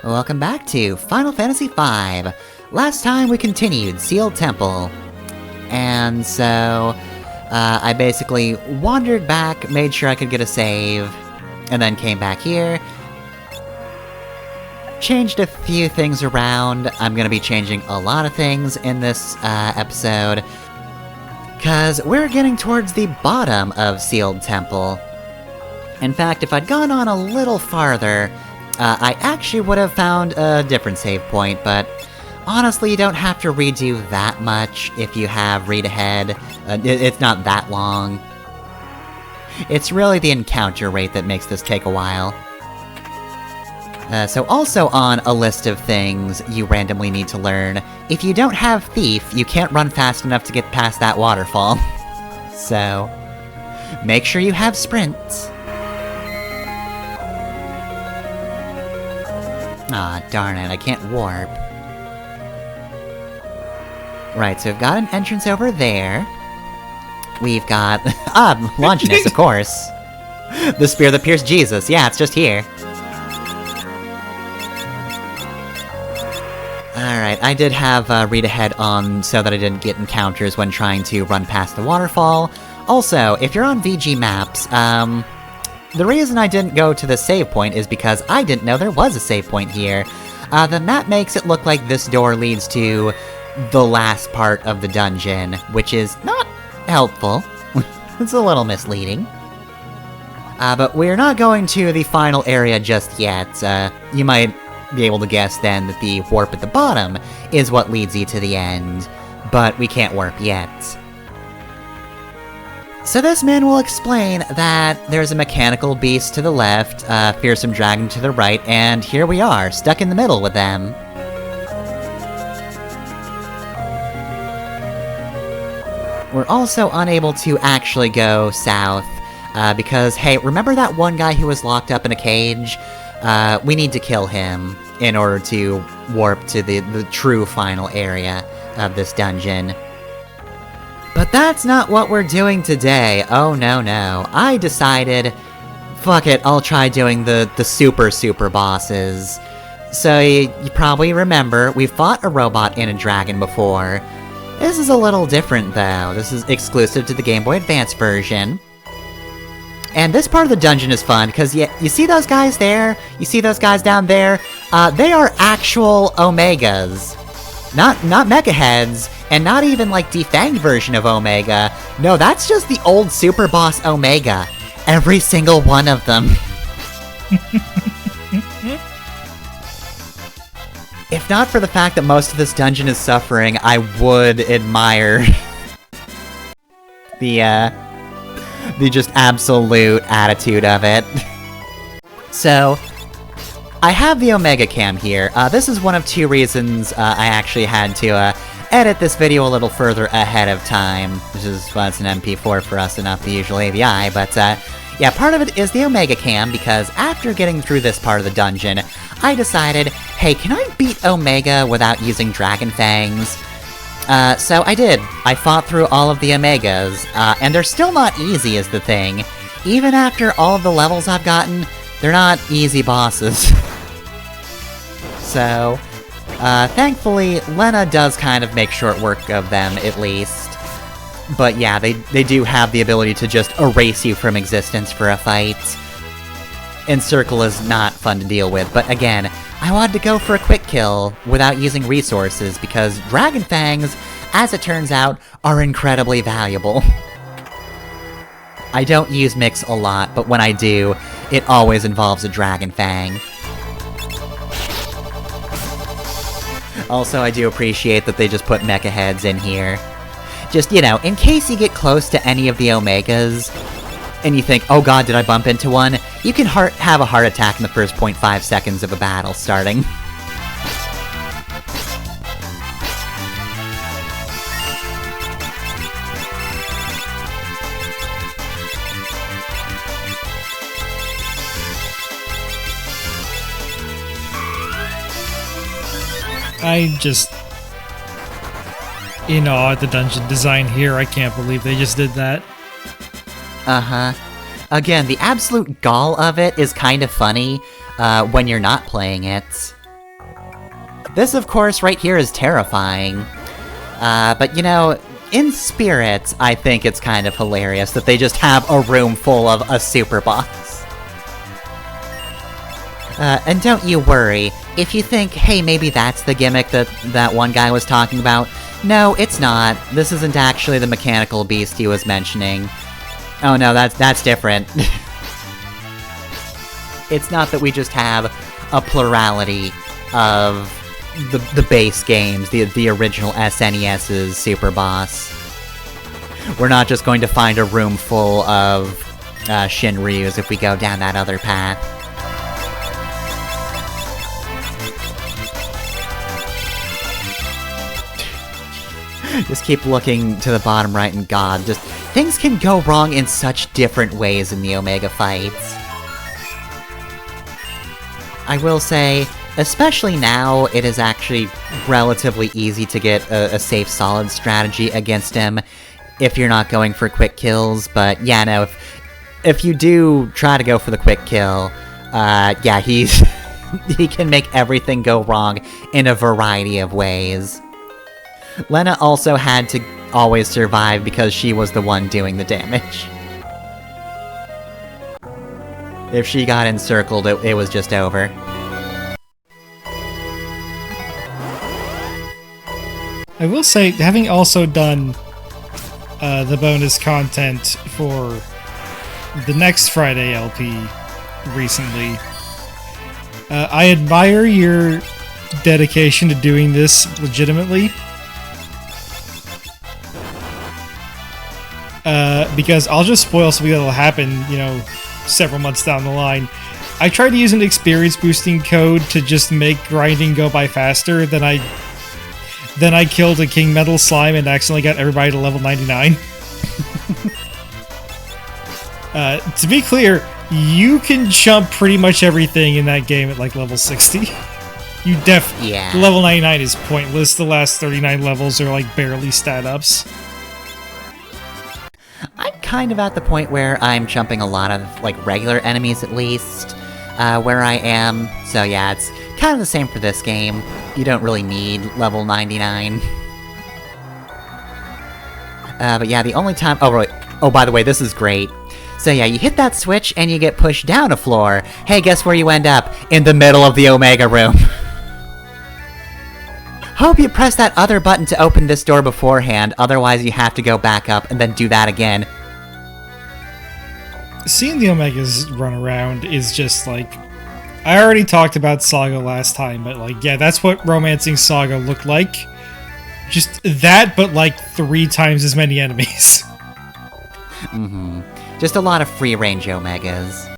Welcome back to Final Fantasy V. Last time we continued Sealed Temple. And so, I basically wandered back, made sure I could get a save, and then came back here. Changed a few things around. I'm gonna be changing a lot of things in this episode, cause we're getting towards the bottom of Sealed Temple. In fact, if I'd gone on a little farther, I actually would have found a different save point, but honestly, you don't have to redo that much if you have read ahead. It's not that long. It's really the encounter rate that makes this take a while. So also on a list of things you randomly need to learn, if you don't have Thief, you can't run fast enough to get past that waterfall. So, make sure you have Sprint. Aw, darn it, I can't warp. Right, so we've got an entrance over there. We've got... Longinus, of course. The spear that pierced Jesus, yeah, it's just here. Alright, I did have read ahead on so that I didn't get encounters when trying to run past the waterfall. Also, if you're on VG maps, the reason I didn't go to the save point is because I didn't know there was a save point here. The map makes it look like this door leads to the last part of the dungeon, which is not helpful. It's a little misleading. But we're not going to the final area just yet. You might be able to guess then that the warp at the bottom is what leads you to the end, but we can't warp yet. So this man will explain that there's a mechanical beast to the left, a fearsome dragon to the right, and here we are, stuck in the middle with them. We're also unable to actually go south, because, hey, remember that one guy who was locked up in a cage? We need to kill him in order to warp to the true final area of this dungeon. But that's not what we're doing today. Oh, no. I decided, fuck it, I'll try doing the super bosses. So you probably remember, we fought a robot and a dragon before. This is a little different, though. This is exclusive to the Game Boy Advance version. And this part of the dungeon is fun, because you see those guys there? You see those guys down there? They are actual Omegas. Not Mecha Heads, and not even, like, defanged version of Omega. No, that's just the old Super Boss Omega. Every single one of them. If not for the fact that most of this dungeon is suffering, I would admire the just absolute attitude of it. So, I have the Omega Cam here. This is one of two reasons I actually had to edit this video a little further ahead of time, which is why it's an MP4 for us and not the usual AVI, but yeah, part of it is the Omega Cam, because after getting through this part of the dungeon, I decided, hey, can I beat Omega without using Dragon Fangs? So I did. I fought through all of the Omegas, and they're still not easy is the thing. Even after all of the levels I've gotten, they're not easy bosses. So, thankfully, Lena does kind of make short work of them, at least. But yeah, they do have the ability to just erase you from existence for a fight. Encircle is not fun to deal with, but again, I wanted to go for a quick kill without using resources, because Dragon Fangs, as it turns out, are incredibly valuable. I don't use Mix a lot, but when I do, it always involves a Dragon Fang. Also, I do appreciate that they just put Mecha Heads in here. Just, you know, in case you get close to any of the Omegas, and you think, oh god, did I bump into one? You can have a heart attack in the first 0.5 seconds of a battle starting. I'm just in awe at the dungeon design here. I can't believe they just did that. Uh-huh. Again, the absolute gall of it is kind of funny when you're not playing it. This, of course, right here is terrifying. But, you know, in spirit, I think it's kind of hilarious that they just have a room full of a super boss. And don't you worry, if you think, hey, maybe that's the gimmick that one guy was talking about, no, it's not. This isn't actually the mechanical beast he was mentioning. Oh no, that's different. It's not that we just have a plurality of the base games, the original SNES's Super Boss. We're not just going to find a room full of Shinryus if we go down that other path. Just keep looking to the bottom right and God, just things can go wrong in such different ways in the Omega fights. I will say, especially now, it is actually relatively easy to get a safe, solid strategy against him if you're not going for quick kills, but yeah, no, if you do try to go for the quick kill, yeah, he can make everything go wrong in a variety of ways. Lena also had to always survive because she was the one doing the damage. If she got encircled, it was just over. I will say, having also done the bonus content for the next Friday LP recently, I admire your dedication to doing this legitimately. Because I'll just spoil something that'll happen, you know, several months down the line. I tried to use an experience boosting code to just make grinding go by faster, then I killed a King Metal Slime and accidentally got everybody to level 99. To be clear, you can jump pretty much everything in that game at like level 60. Yeah. Level 99 is pointless. The last 39 levels are like barely stat ups. I'm kind of at the point where I'm jumping a lot of, like, regular enemies at least, where I am. So yeah, it's kind of the same for this game. You don't really need level 99. But yeah, the only time— oh, right. Oh, by the way, this is great. So yeah, you hit that switch and you get pushed down a floor. Hey, guess where you end up? In the middle of the Omega room. Hope you press that other button to open this door beforehand, otherwise you have to go back up and then do that again. Seeing the Omegas run around is just like... I already talked about Saga last time, but like, yeah, that's what Romancing Saga looked like. Just that, but like 3 times as many enemies. Mm-hmm. Just a lot of free-range Omegas.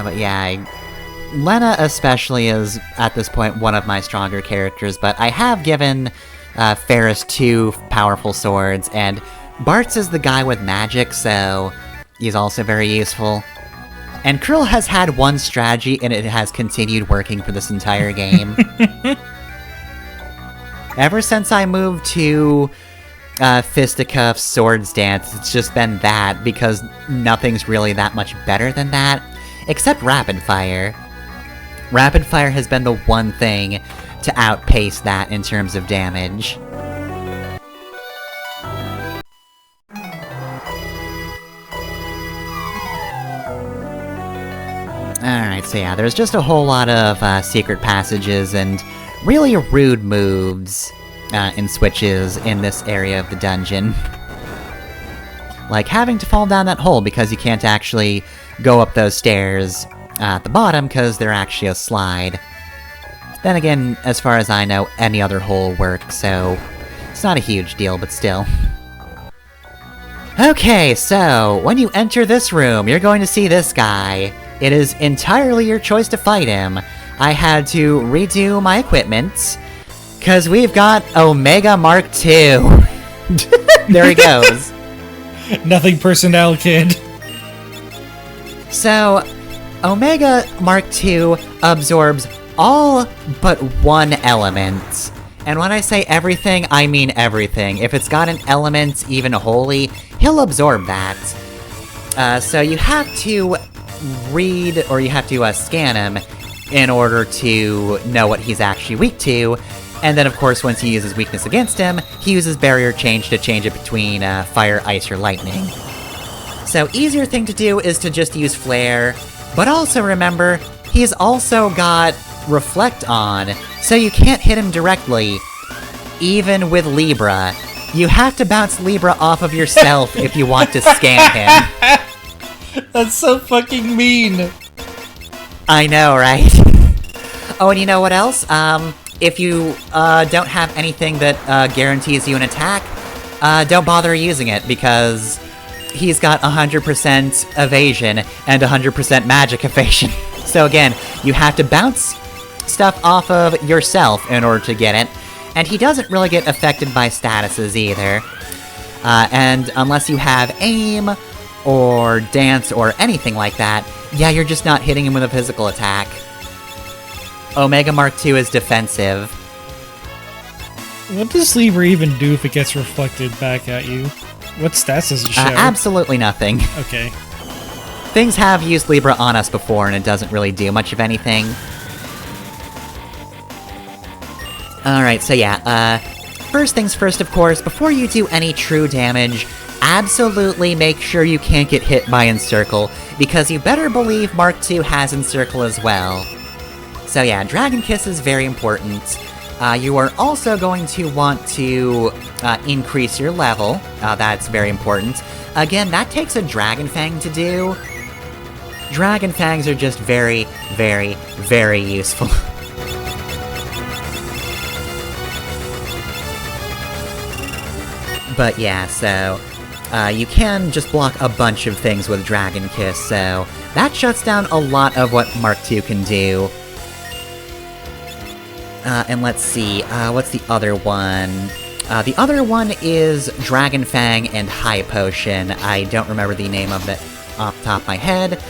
But yeah, Lena especially is, at this point, one of my stronger characters, but I have given Ferris 2 powerful swords, and Bartz is the guy with magic, so he's also very useful. And Krill has had one strategy, and it has continued working for this entire game. Ever since I moved to Fisticuffs Swords Dance, it's just been that, because nothing's really that much better than that. Except Rapid Fire. Rapid Fire has been the one thing to outpace that in terms of damage. Alright, so yeah, there's just a whole lot of secret passages and really rude moves and switches in this area of the dungeon. Like having to fall down that hole because you can't actually go up those stairs at the bottom because they're actually a slide. Then again, as far as I know, any other hole works, so it's not a huge deal, but still. Okay, so when you enter this room, you're going to see this guy. It is entirely your choice to fight him. I had to redo my equipment, because we've got Omega Mark II. There he goes. Nothing personnel, kid. So, Omega Mark II absorbs all but one element, And when I say everything, I mean everything. If it's got an element, even holy, he'll absorb that. So you have to read, or you have to scan him in order to know what he's actually weak to. And then, of course, once he uses weakness against him, he uses barrier change to change it between fire, ice, or lightning. So easier thing to do is to just use flare, but also remember, he's also got reflect on, so you can't hit him directly, even with Libra. You have to bounce Libra off of yourself if you want to scan him. That's so fucking mean. I know, right? Oh, and you know what else? If you don't have anything that guarantees you an attack, don't bother using it, because he's got 100% evasion and 100% magic evasion. So again, you have to bounce stuff off of yourself in order to get it, and he doesn't really get affected by statuses either. And unless you have aim, or dance, or anything like that, yeah, you're just not hitting him with a physical attack. Omega Mark II is defensive. What does Libra even do if it gets reflected back at you? What stats does it show? Absolutely nothing. Okay. Things have used Libra on us before, and it doesn't really do much of anything. Alright, so yeah, first things first, of course, before you do any true damage, absolutely make sure you can't get hit by Encircle, because you better believe Mark II has Encircle as well. So yeah, Dragon Kiss is very important. You are also going to want to increase your level. That's very important. Again, that takes a Dragon Fang to do. Dragon Fangs are just very, very, very useful. But yeah, so you can just block a bunch of things with Dragon Kiss, so that shuts down a lot of what Mark II can do. And let's see, what's the other one? The other one is Dragon Fang and High Potion. I don't remember the name of it off the top of my head,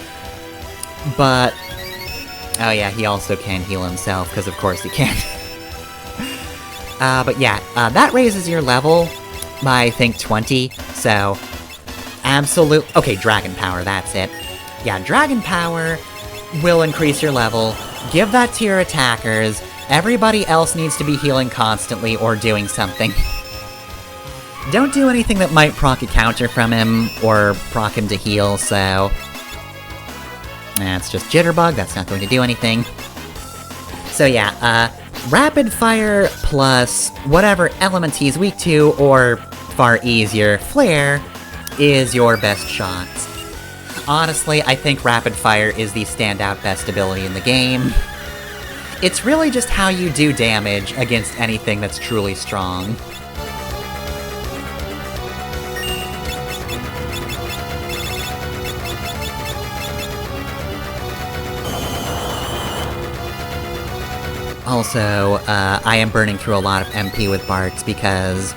but... Oh yeah, he also can heal himself, because of course he can. But yeah, that raises your level by, I think, 20, so... Okay, Dragon Power, that's it. Yeah, Dragon Power will increase your level, give that to your attackers. Everybody else needs to be healing constantly or doing something. Don't do anything that might proc a counter from him, or proc him to heal, so... That's just Jitterbug, that's not going to do anything. So yeah, Rapid Fire plus whatever element he's weak to, or far easier, Flare, is your best shot. Honestly, I think Rapid Fire is the standout best ability in the game. It's really just how you do damage against anything that's truly strong. Also, I am burning through a lot of MP with Barks because...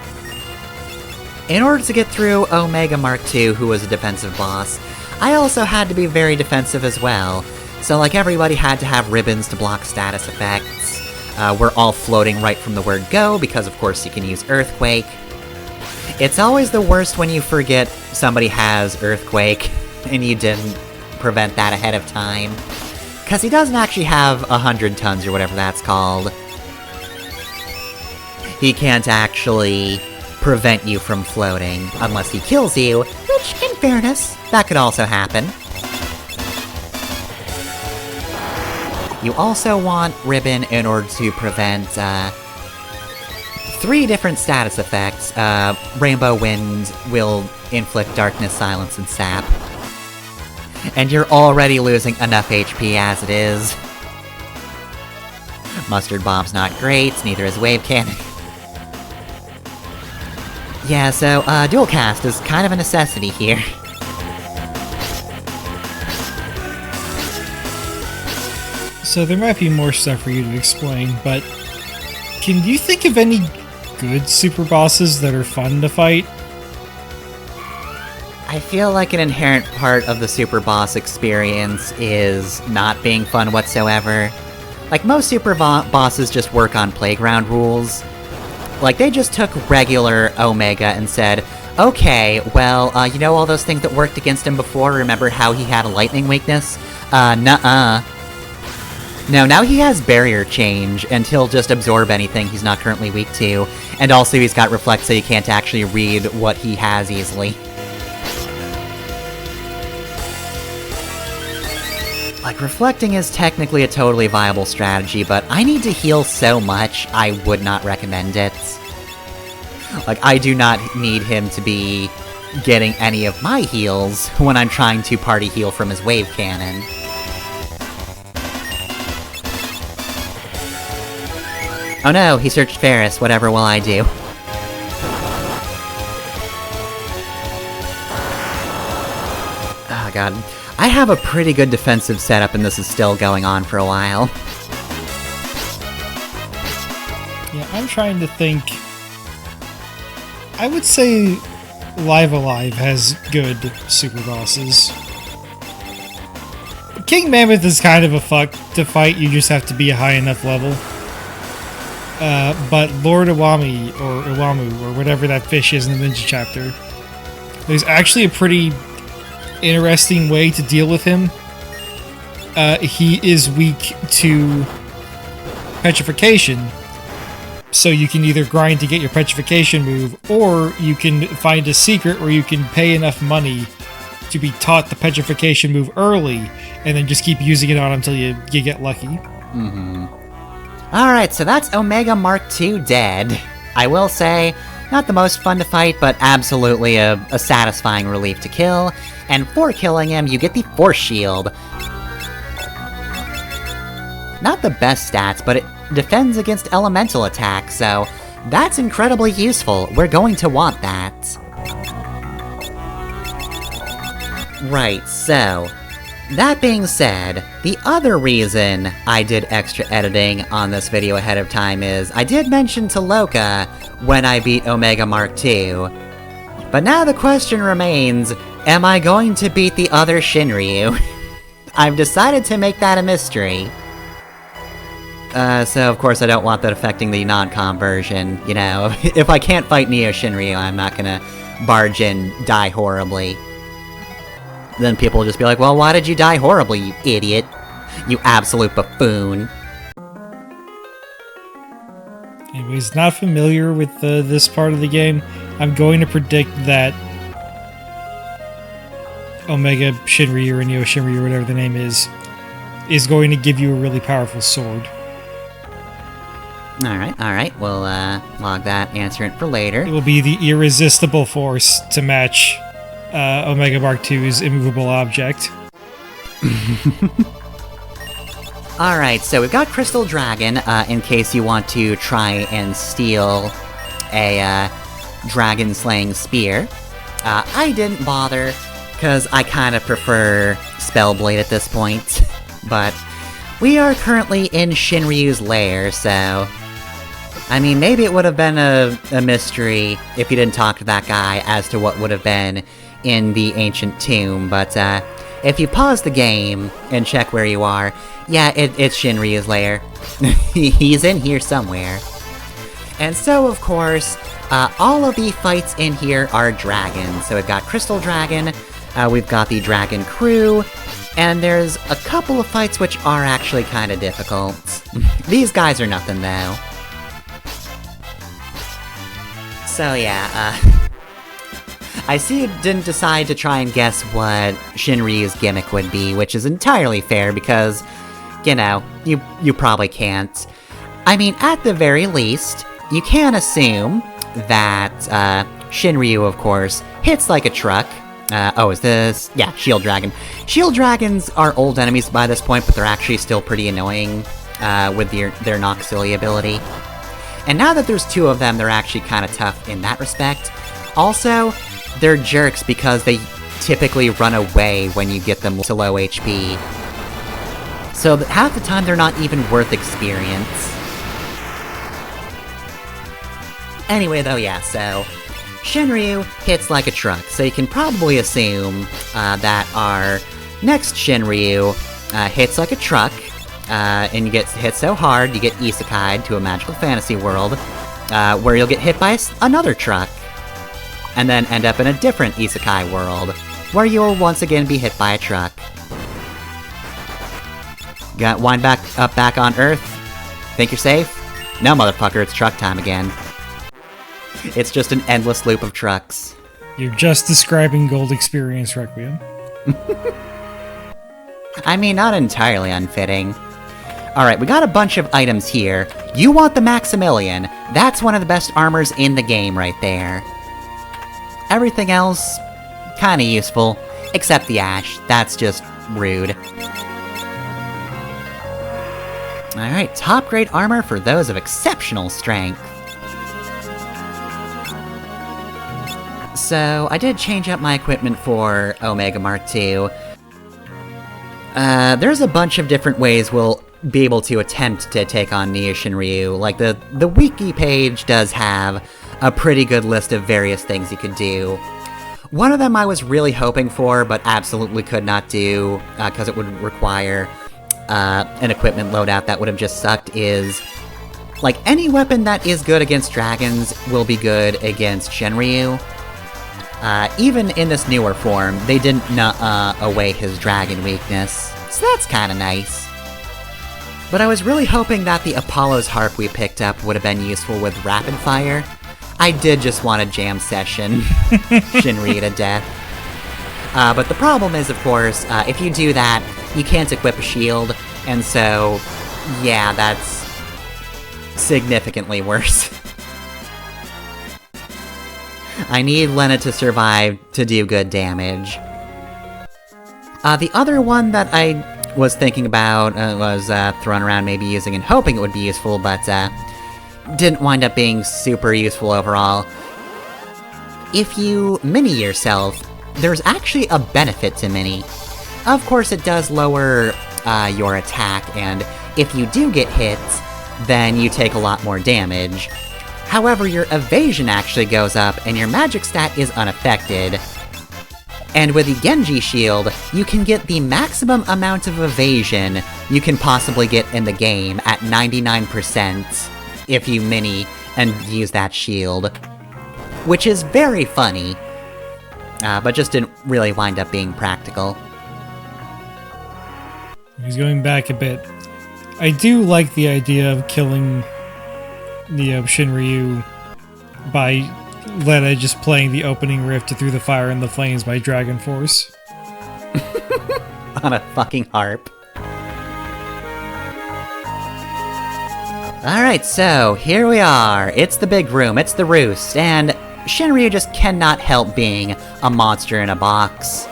in order to get through Omega Mark II, who was a defensive boss, I also had to be very defensive as well. So like everybody had to have ribbons to block status effects. We're all floating right from the word go, because of course you can use Earthquake. It's always the worst when you forget somebody has Earthquake, and you didn't prevent that ahead of time. Because he doesn't actually have 100 tons or whatever that's called. He can't actually prevent you from floating, unless he kills you, which, in fairness, that could also happen. You also want Ribbon in order to prevent, 3 different status effects. Rainbow Wind will inflict Darkness, Silence, and Sap. And you're already losing enough HP as it is. Mustard Bomb's not great, neither is Wave Cannon. Yeah, so, dual cast is kind of a necessity here. So there might be more stuff for you to explain, but can you think of any good super bosses that are fun to fight? I feel like an inherent part of the super boss experience is not being fun whatsoever. Like, most super bosses just work on playground rules, Like, they just took regular Omega and said, okay, well, you know all those things that worked against him before? Remember how he had a lightning weakness? Nuh-uh. No, now he has barrier change, and he'll just absorb anything he's not currently weak to. And also he's got reflect, so you can't actually read what he has easily. Like, reflecting is technically a totally viable strategy, but I need to heal so much, I would not recommend it. Like, I do not need him to be getting any of my heals when I'm trying to party heal from his wave cannon. Oh no, he searched Ferris, whatever will I do? Oh god. I have a pretty good defensive setup and this is still going on for a while. Yeah, I'm trying to think... I would say Live Alive has good super bosses. King Mammoth is kind of a fuck to fight, you just have to be a high enough level. But Lord Iwami, or Iwamu, or whatever that fish is in the Ninja chapter, there's actually a pretty interesting way to deal with him. He is weak to petrification, so you can either grind to get your petrification move, or you can find a secret where you can pay enough money to be taught the petrification move early, and then just keep using it on until you get lucky. Mm-hmm. Alright, so that's Omega Mark II dead. I will say, not the most fun to fight, but absolutely a satisfying relief to kill. And for killing him, you get the Force Shield. Not the best stats, but it defends against elemental attacks, so that's incredibly useful. We're going to want that. Right, so... that being said, the other reason I did extra editing on this video ahead of time is I did mention to Loka when I beat Omega Mark II. But now the question remains, am I going to beat the other Shinryu? I've decided to make that a mystery. So of course I don't want that affecting the non-com version, you know. If I can't fight Neo Shinryu, I'm not gonna barge in, die horribly. Then people will just be like, well, why did you die horribly, you idiot? You absolute buffoon. Anyways, not familiar with this part of the game. I'm going to predict that Omega Shinryu or Neo Shinryu, or whatever the name is going to give you a really powerful sword. Alright, we'll log that, answer it for later. It will be the irresistible force to match Omega Mark II's immovable object. Alright, so we've got Crystal Dragon, in case you want to try and steal a dragon-slaying spear. I didn't bother, because I kind of prefer Spellblade at this point. But we are currently in Shinryu's lair, so... I mean, maybe it would have been a mystery if you didn't talk to that guy as to what would have been in the ancient tomb, but if you pause the game and check where you are, yeah, it's Shinryu's lair. He's in here somewhere. And so, of course, all of the fights in here are dragons. So we've got Crystal Dragon, we've got the Dragon Crew, and there's a couple of fights which are actually kind of difficult. These guys are nothing, though. So yeah, I see you didn't decide to try and guess what Shinryu's gimmick would be, which is entirely fair because, you know, you probably can't. I mean, at the very least, you can assume that Shinryu, of course, hits like a truck. Oh, is this... yeah, Shield Dragon. Shield Dragons are old enemies by this point, but they're actually still pretty annoying with their Noxilly ability. And now that there's two of them, they're actually kind of tough in that respect. Also, they're jerks because they typically run away when you get them to low HP. So half the time they're not even worth experience. Anyway though, yeah, so... Shinryu hits like a truck, so you can probably assume that our next Shinryu hits like a truck, and you get hit so hard, you get isekai'd to a magical fantasy world. where you'll get hit by another truck, and then end up in a different isekai world, where you'll once again be hit by a truck. Wind back on Earth. Think you're safe? No, motherfucker, it's truck time again. It's just an endless loop of trucks. You're just describing Gold Experience Requiem. I mean, not entirely unfitting. Alright, we got a bunch of items here. You want the Maximilian. That's one of the best armors in the game right there. Everything else, kinda useful. Except the Ash. That's just rude. Alright, top grade armor for those of exceptional strength. So, I did change up my equipment for Omega Mark II. There's a bunch of different ways we'll be able to attempt to take on Neo Shinryu. Like, the wiki page does have a pretty good list of various things you could do. One of them I was really hoping for, but absolutely could not do, because it would require an equipment loadout that would have just sucked, is... like, any weapon that is good against dragons will be good against Shinryu. Even in this newer form, they didn't away his dragon weakness, so that's kinda nice. But I was really hoping that the Apollo's Harp we picked up would have been useful with Rapid Fire. I did just want to jam session Shinryu to death. But the problem is, of course, if you do that, you can't equip a shield, and so, yeah, that's significantly worse. I need Lena to survive to do good damage. The other one that I was thinking about was thrown around maybe using and hoping it would be useful, but didn't wind up being super useful overall. If you mini yourself, there's actually a benefit to mini. Of course, it does lower your attack, and if you do get hit, then you take a lot more damage. However, your evasion actually goes up, and your magic stat is unaffected. And with the Genji shield, you can get the maximum amount of evasion you can possibly get in the game at 99% if you mini and use that shield. Which is very funny, but just didn't really wind up being practical. He's going back a bit. I do like the idea of killing Neo Shinryu by Lena just playing the opening riff to Through the Fire and the Flames by Dragon Force. On a fucking harp. Alright, so, here we are. It's the big room, it's the roost, and Shinryu just cannot help being a monster in a box.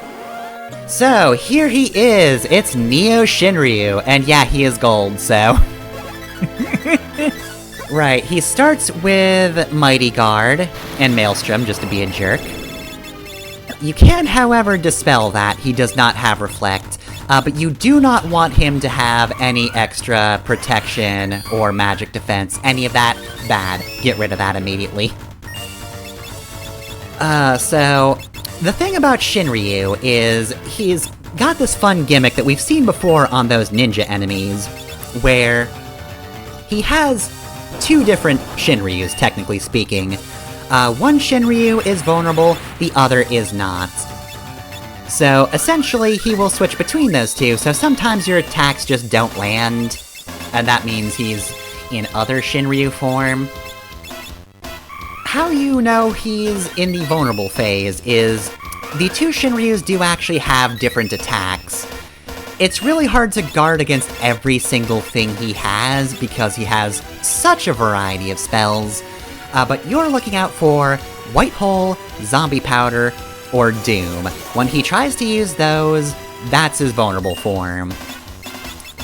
So, here he is! It's Neo Shinryu, and yeah, he is gold, so... Right, he starts with Mighty Guard and Maelstrom, just to be a jerk. You can, however, dispel that. He does not have Reflect, but you do not want him to have any extra protection or magic defense. Any of that, bad. Get rid of that immediately. So... the thing about Shinryu is he's got this fun gimmick that we've seen before on those ninja enemies, where he has two different Shinryus, technically speaking. One Shinryu is vulnerable, the other is not. So, essentially, he will switch between those two, so sometimes your attacks just don't land, and that means he's in other Shinryu form. How you know he's in the vulnerable phase is the two Shinryus do actually have different attacks. It's really hard to guard against every single thing he has, because he has such a variety of spells, but you're looking out for White Hole, Zombie Powder, or Doom. When he tries to use those, that's his vulnerable form.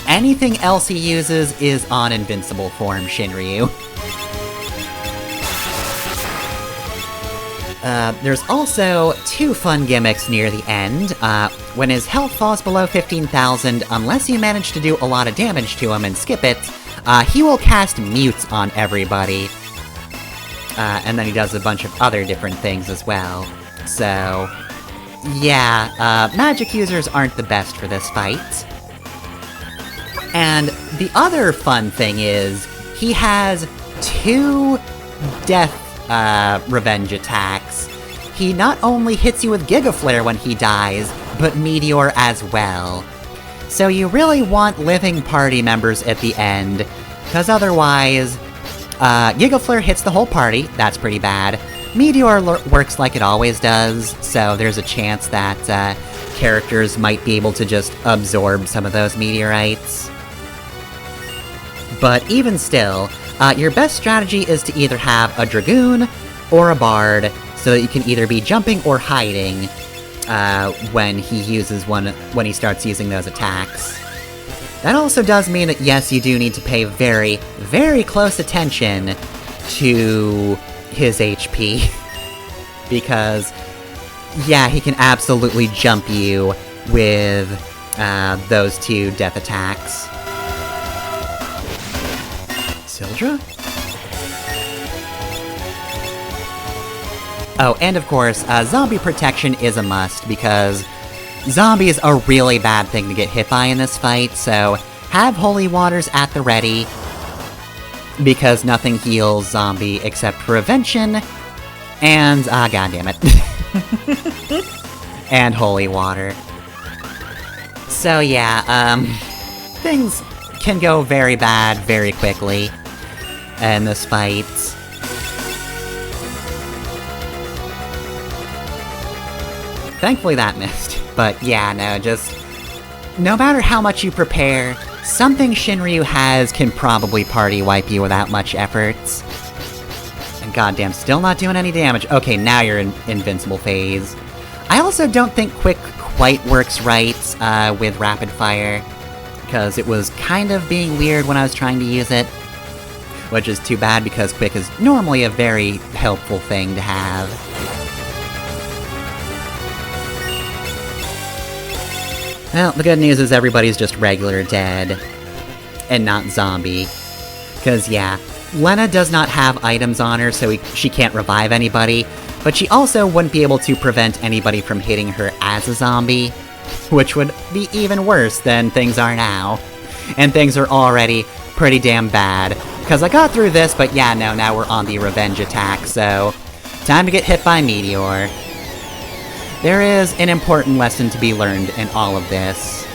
Anything else he uses is on Invincible form Shinryu. There's also two fun gimmicks near the end. When his health falls below 15,000, unless you manage to do a lot of damage to him and skip it, he will cast Mute on everybody. And then he does a bunch of other different things as well. So, yeah, magic users aren't the best for this fight. And the other fun thing is, he has two death revenge attacks, he not only hits you with Giga Flare when he dies, but Meteor as well. So you really want living party members at the end, because otherwise, Giga Flare hits the whole party, that's pretty bad. Meteor works like it always does, so there's a chance that characters might be able to just absorb some of those meteorites. But even still, your best strategy is to either have a Dragoon or a Bard, so that you can either be jumping or hiding when he starts using those attacks. That also does mean that yes, you do need to pay very, very close attention to his HP. Because, yeah, he can absolutely jump you with those two death attacks. Sildra? Oh, and of course, zombie protection is a must, because zombies are a really bad thing to get hit by in this fight, so have holy waters at the ready, because nothing heals zombie except prevention, and, goddammit. And holy water. So yeah, things can go very bad very quickly in this fight. Thankfully that missed, but yeah, no, just... no matter how much you prepare, something Shinryu has can probably party wipe you without much effort. And goddamn, still not doing any damage. Okay, now you're in invincible phase. I also don't think Quick quite works right with Rapid Fire, because it was kind of being weird when I was trying to use it. Which is too bad, because Quick is normally a very helpful thing to have. Well, the good news is everybody's just regular dead, and not zombie. Because, yeah, Lena does not have items on her, so she can't revive anybody, but she also wouldn't be able to prevent anybody from hitting her as a zombie, which would be even worse than things are now. And things are already pretty damn bad. Because I got through this, but yeah, no, now we're on the revenge attack, so... time to get hit by Meteor. There is an important lesson to be learned in all of this.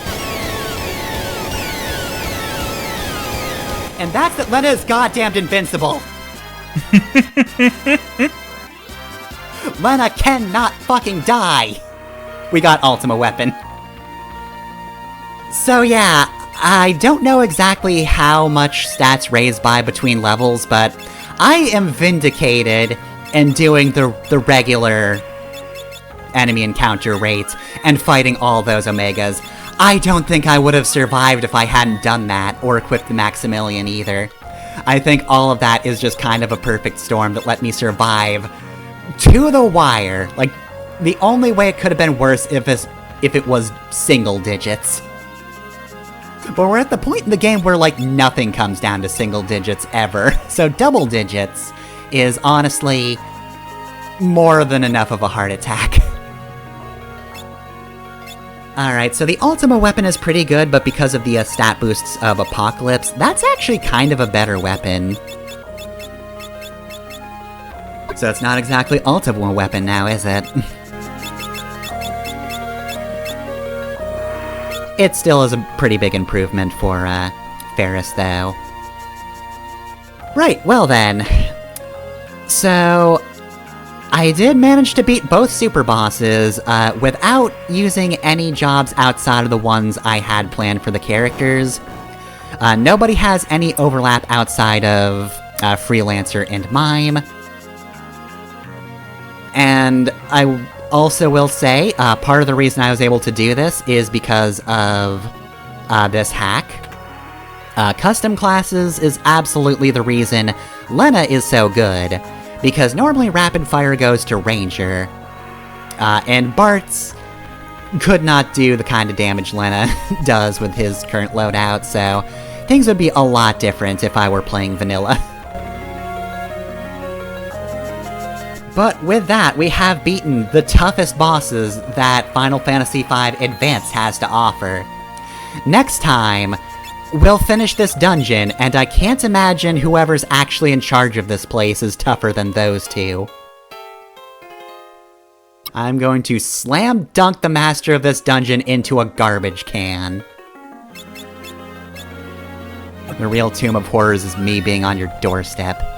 And that's that Lena is goddamned invincible! Lena cannot fucking die! We got Ultima Weapon. So yeah, I don't know exactly how much stats raise by between levels, but I am vindicated in doing the regular enemy encounter rates and fighting all those Omegas. I don't think I would have survived if I hadn't done that, or equipped the Maximilian either. I think all of that is just kind of a perfect storm that let me survive to the wire. Like, the only way it could have been worse if it was single digits. But we're at the point in the game where, like, nothing comes down to single digits ever. So double digits is honestly more than enough of a heart attack. Alright, so the Ultima weapon is pretty good, but because of the stat boosts of Apocalypse, that's actually kind of a better weapon. So it's not exactly Ultima weapon now, is it? It still is a pretty big improvement for, Ferris, though. Right, well then. So... I did manage to beat both super bosses, without using any jobs outside of the ones I had planned for the characters. Nobody has any overlap outside of, Freelancer and Mime. And I also will say, part of the reason I was able to do this is because of, this hack. Custom classes is absolutely the reason Lena is so good. Because normally Rapid Fire goes to Ranger, and Bart's could not do the kind of damage Lena does with his current loadout, so things would be a lot different if I were playing vanilla. But with that, we have beaten the toughest bosses that Final Fantasy V Advance has to offer. Next time, We'll finish this dungeon, and I can't imagine whoever's actually in charge of this place is tougher than those two. I'm going to slam dunk the master of this dungeon into a garbage can. The real Tomb of Horrors is me being on your doorstep.